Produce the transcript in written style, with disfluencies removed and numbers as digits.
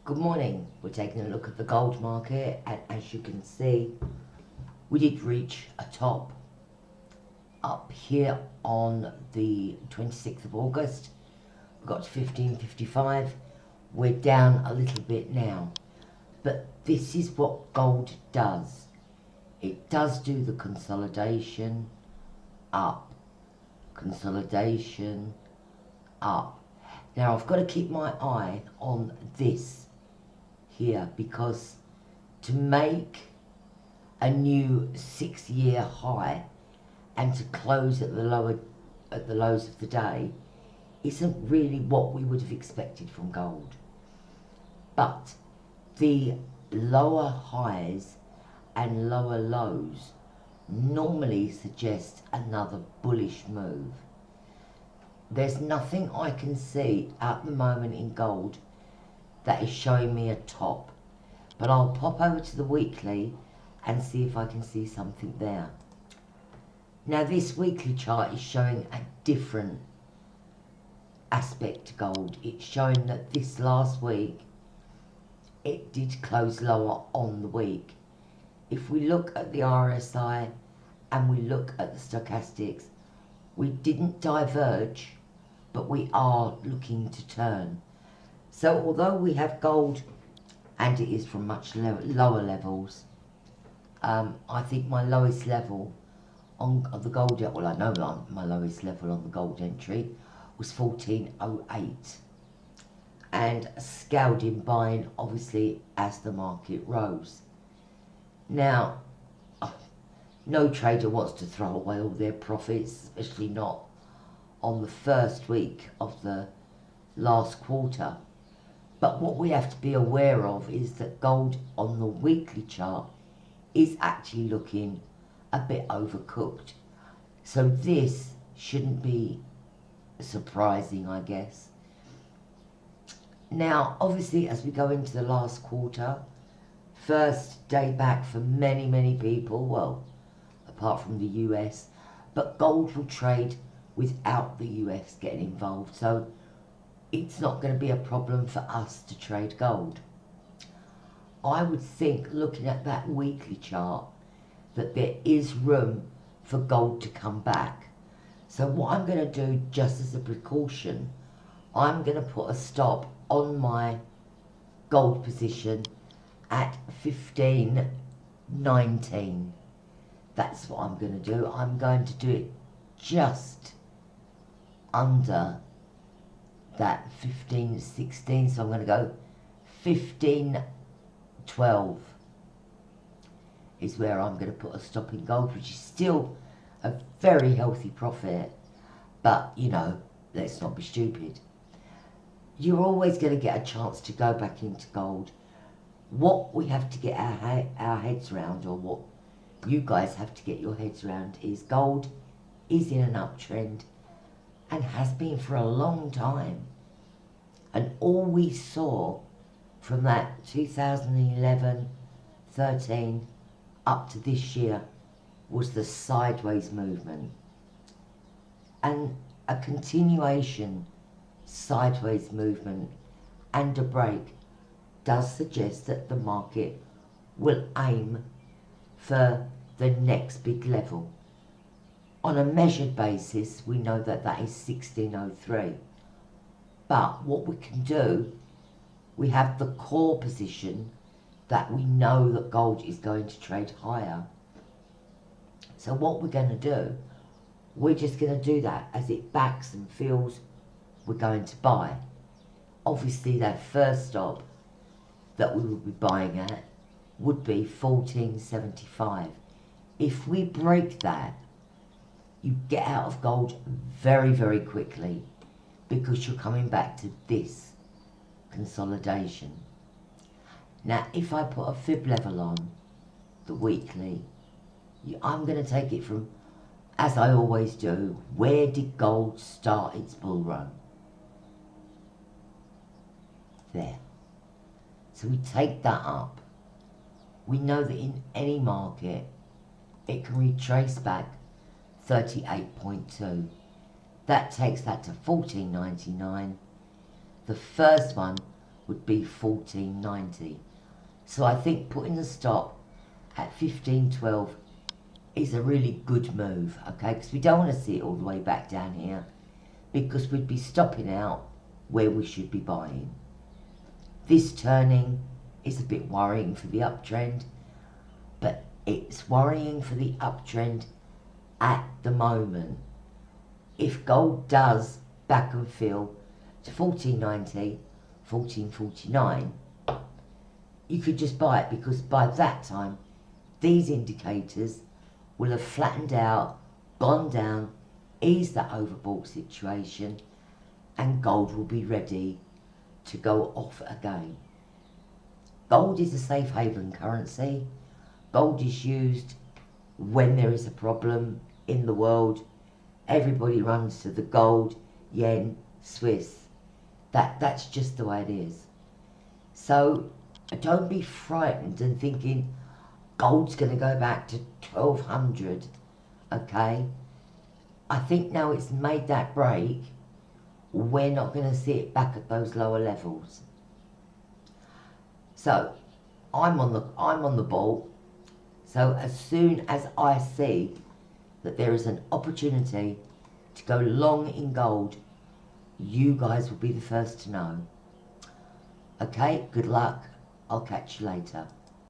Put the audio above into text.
Good morning. We're taking a look at the gold market, and as you can see, we did reach a top up here on the 26th of August. We got to 1555. We're down a little bit now, but this is what gold does. It does do the consolidation up, consolidation up. Now I've got to keep my eye on this here, because to make a new 6-year high and to close at the lows of the day isn't really what we would have expected from gold. But the lower highs and lower lows normally suggest another bullish move. There's nothing I can see at the moment in gold that is showing me a top, but I'll pop over to the weekly and see if I can see something there. Now this weekly chart is showing a different aspect to gold. It's showing that this last week it did close lower on the week. If we look at the RSI and we look at the stochastics, we didn't diverge, but we are looking to turn. So although we have gold, and it is from much lower levels, I think my lowest level on the gold, well I know my lowest level on the gold entry was 1408, and scaled in buying obviously as the market rose. Now, no trader wants to throw away all their profits, especially not on the first week of the last quarter. But what we have to be aware of is that gold on the weekly chart is actually looking a bit overcooked. So this shouldn't be surprising, I guess. Now, obviously, as we go into the last quarter, first day back for many, many people, well, apart from the US, but gold will trade without the US getting involved. So it's not going to be a problem for us to trade gold. I would think, looking at that weekly chart, that there is room for gold to come back. So what I'm going to do, just as a precaution, I'm going to put a stop on my gold position at 1519. That's what I'm going to do. I'm going to do it just under that 1516, so I'm going to go 1512 is where I'm going to put a stop in gold, which is still a very healthy profit, but you know, let's not be stupid. You're always going to get a chance to go back into gold. What we have to get our heads around, or what you guys have to get your heads around, is gold is in an uptrend and has been for a long time. And all we saw from that 2011, 13 up to this year was the sideways movement. And a continuation sideways movement and a break does suggest that the market will aim for the next big level. On a measured basis, we know that that is 1603. But what we can do, we have the core position that we know that gold is going to trade higher. So what we're going to do, we're just going to do that as it backs and feels we're going to buy. Obviously that first stop that we would be buying at would be 1475. If we break that, you get out of gold very, very quickly, because you're coming back to this consolidation. Now, if I put a fib level on the weekly, I'm going to take it from, as I always do, where did gold start its bull run? There. So we take that up. We know that in any market, it can retrace back 38.2. That takes that to 14.99. The first one would be 14.90. So I think putting the stop at 15.12 is a really good move, okay? Because we don't want to see it all the way back down here, because we'd be stopping out where we should be buying. This turning is a bit worrying for the uptrend, but it's worrying for the uptrend at the moment. If gold does back and fill to 14.90, 14.49, you could just buy it, because by that time these indicators will have flattened out, gone down, eased that overbought situation, and gold will be ready to go off again. Gold is a safe haven currency. Gold is used when there is a problem in the world. Everybody runs to the gold, yen, Swiss. That's just the way it is. So don't be frightened and thinking gold's going to go back to 1200, okay? I think now it's made that break, we're not going to see it back at those lower levels. So I'm on the ball. So as soon as I see that there is an opportunity to go long in gold, you guys will be the first to know. Okay, good luck. I'll catch you later.